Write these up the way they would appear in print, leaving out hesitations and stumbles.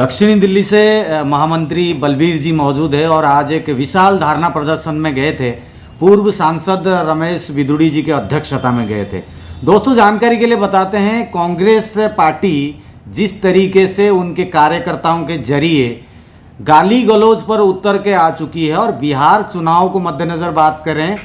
दक्षिणी दिल्ली से महामंत्री बलबीर जी मौजूद है और आज एक विशाल धारणा प्रदर्शन में गए थे। पूर्व सांसद रमेश बिधूड़ी जी के अध्यक्षता में गए थे। दोस्तों, जानकारी के लिए बताते हैं, कांग्रेस पार्टी जिस तरीके से उनके कार्यकर्ताओं के जरिए गाली गलौज पर उतर के आ चुकी है और बिहार चुनाव को मद्देनज़र बात करें,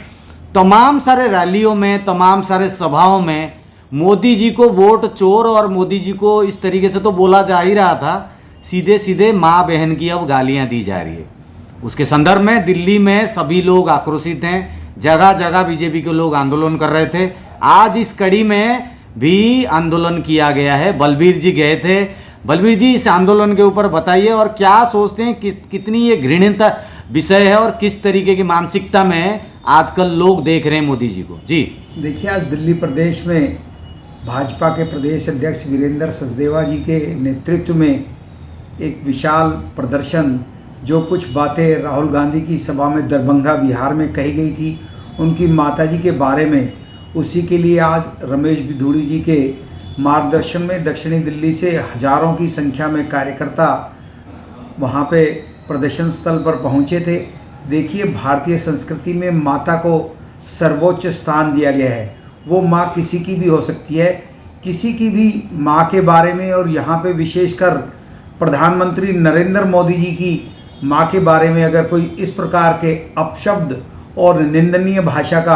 तमाम सारे रैलियों में, तमाम सारे सभाओं में मोदी जी को वोट चोर और मोदी जी को इस तरीके से तो बोला जा ही रहा था, सीधे सीधे माँ बहन की अब गालियां दी जा रही है। उसके संदर्भ में दिल्ली में सभी लोग आक्रोशित हैं, जगह जगह बीजेपी के लोग आंदोलन कर रहे थे। आज इस कड़ी में भी आंदोलन किया गया है। बलबीर जी गए थे। बलबीर जी, इस आंदोलन के ऊपर बताइए और क्या सोचते हैं, कितनी ये घृणित विषय है और किस तरीके की मानसिकता में आजकल लोग देख रहे हैं मोदी जी को। जी देखिए, आज दिल्ली प्रदेश में भाजपा के प्रदेश अध्यक्ष वीरेंद्र सचदेवा जी के नेतृत्व में एक विशाल प्रदर्शन, जो कुछ बातें राहुल गांधी की सभा में दरभंगा बिहार में कही गई थी उनकी माताजी के बारे में, उसी के लिए आज रमेश बिधूड़ी जी के मार्गदर्शन में दक्षिणी दिल्ली से हजारों की संख्या में कार्यकर्ता वहां पे प्रदर्शन स्थल पर पहुंचे थे। देखिए, भारतीय संस्कृति में माता को सर्वोच्च स्थान दिया गया है। वो माँ किसी की भी हो सकती है। किसी की भी माँ के बारे में, और यहाँ पे विशेषकर प्रधानमंत्री नरेंद्र मोदी जी की माँ के बारे में अगर कोई इस प्रकार के अपशब्द और निंदनीय भाषा का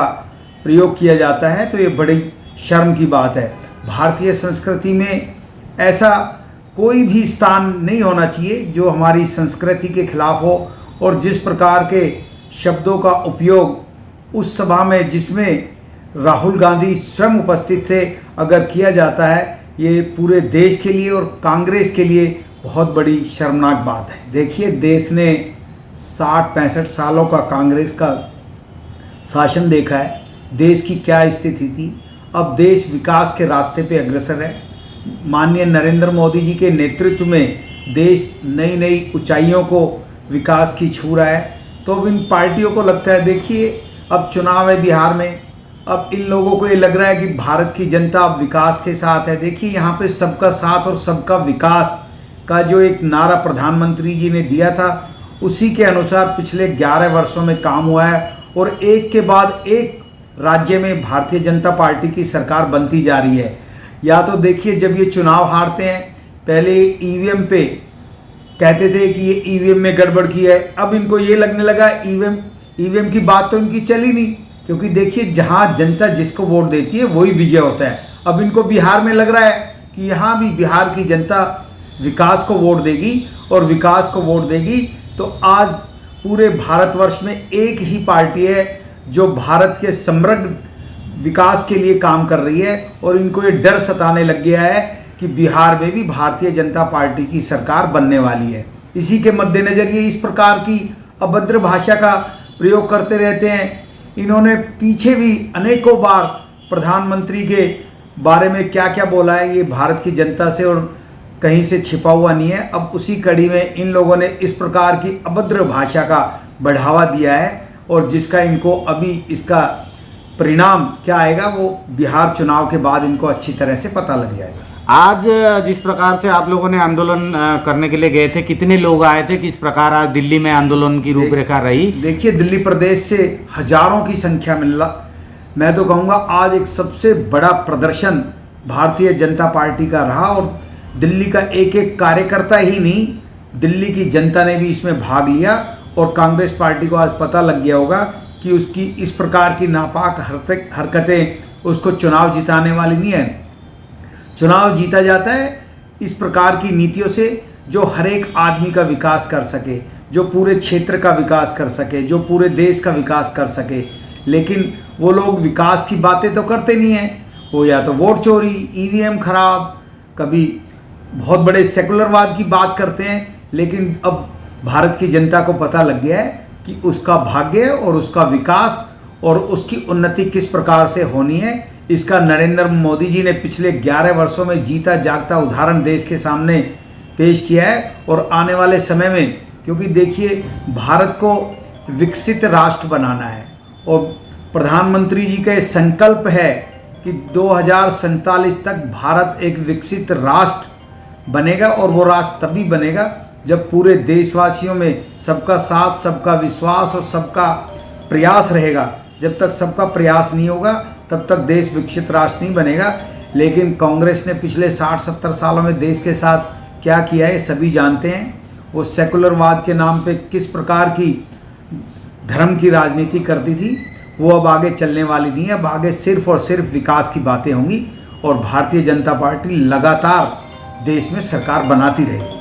प्रयोग किया जाता है तो ये बड़ी शर्म की बात है। भारतीय संस्कृति में ऐसा कोई भी स्थान नहीं होना चाहिए जो हमारी संस्कृति के खिलाफ हो। और जिस प्रकार के शब्दों का उपयोग उस सभा में, जिसमें राहुल गांधी स्वयं उपस्थित थे, अगर किया जाता है, ये पूरे देश के लिए और कांग्रेस के लिए बहुत बड़ी शर्मनाक बात है। देखिए, देश ने 60-65 सालों का कांग्रेस का शासन देखा है। देश की क्या स्थिति थी। अब देश विकास के रास्ते पे अग्रसर है। माननीय नरेंद्र मोदी जी के नेतृत्व में देश नई नई ऊंचाइयों को विकास की छू रहा है। तो अब इन पार्टियों को लगता है, देखिए अब चुनाव है बिहार में, अब इन लोगों को ये लग रहा है कि भारत की जनता अब विकास के साथ है। देखिए, यहाँ पे सबका साथ और सबका विकास का जो एक नारा प्रधानमंत्री जी ने दिया था, उसी के अनुसार पिछले 11 वर्षों में काम हुआ है और एक के बाद एक राज्य में भारतीय जनता पार्टी की सरकार बनती जा रही है। या तो देखिए, जब ये चुनाव हारते हैं, पहले ईवीएम पे कहते थे कि ये ईवीएम में गड़बड़ की है, अब इनको ये लगने लगा ईवीएम की बात तो इनकी चली नहीं, क्योंकि देखिए जहां जनता जिसको वोट देती है वही विजय होता है। अब इनको बिहार में लग रहा है कि यहाँ भी बिहार की जनता विकास को वोट देगी और विकास को वोट देगी। तो आज पूरे भारतवर्ष में एक ही पार्टी है जो भारत के समृद्ध विकास के लिए काम कर रही है, और इनको ये डर सताने लग गया है कि बिहार में भी भारतीय जनता पार्टी की सरकार बनने वाली है। इसी के मद्देनज़र ये इस प्रकार की अभद्र भाषा का प्रयोग करते रहते हैं। इन्होंने पीछे भी अनेकों बार प्रधानमंत्री के बारे में क्या क्या बोला है, ये भारत की जनता से और कहीं से छिपा हुआ नहीं है। अब उसी कड़ी में इन लोगों ने इस प्रकार की अभद्र भाषा का बढ़ावा दिया है, और जिसका इनको अभी इसका परिणाम क्या आएगा वो बिहार चुनाव के बाद इनको अच्छी तरह से पता लग जाएगा। आज जिस प्रकार से आप लोगों ने आंदोलन करने के लिए गए थे, कितने लोग आए थे, किस प्रकार आज दिल्ली में आंदोलन की रूपरेखा रही? देखिए, दिल्ली प्रदेश से हजारों की संख्या में, मैं तो कहूँगा आज एक सबसे बड़ा प्रदर्शन भारतीय जनता पार्टी का रहा, और दिल्ली का एक एक कार्यकर्ता ही नहीं, दिल्ली की जनता ने भी इसमें भाग लिया। और कांग्रेस पार्टी को आज पता लग गया होगा कि उसकी इस प्रकार की नापाक हरकतें उसको चुनाव जिताने वाली नहीं है। चुनाव जीता जाता है इस प्रकार की नीतियों से, जो हर एक आदमी का विकास कर सके, जो पूरे क्षेत्र का विकास कर सके, जो पूरे देश का विकास कर सके। लेकिन वो लोग विकास की बातें तो करते नहीं हैं। वो या तो वोट चोरी, ईवीएम खराब, कभी बहुत बड़े सेकुलरवाद की बात करते हैं। लेकिन अब भारत की जनता को पता लग गया है कि उसका भाग्य और उसका विकास और उसकी उन्नति किस प्रकार से होनी है। इसका नरेंद्र मोदी जी ने पिछले 11 वर्षों में जीता जागता उदाहरण देश के सामने पेश किया है। और आने वाले समय में, क्योंकि देखिए भारत को विकसित राष्ट्र बनाना है और प्रधानमंत्री जी का संकल्प है कि 2047 तक भारत एक विकसित राष्ट्र बनेगा, और वो राष्ट्र तभी बनेगा जब पूरे देशवासियों में सबका साथ, सबका विश्वास और सबका प्रयास रहेगा। जब तक सबका प्रयास नहीं होगा तब तक देश विकसित राष्ट्र नहीं बनेगा। लेकिन कांग्रेस ने पिछले 60-70 सालों में देश के साथ क्या किया है सभी जानते हैं। वो सेकुलरवाद के नाम पे किस प्रकार की धर्म की राजनीति करती थी, वो अब आगे चलने वाली नहीं है। अब आगे सिर्फ और सिर्फ विकास की बातें होंगी और भारतीय जनता पार्टी लगातार देश में सरकार बनाती रहेगी।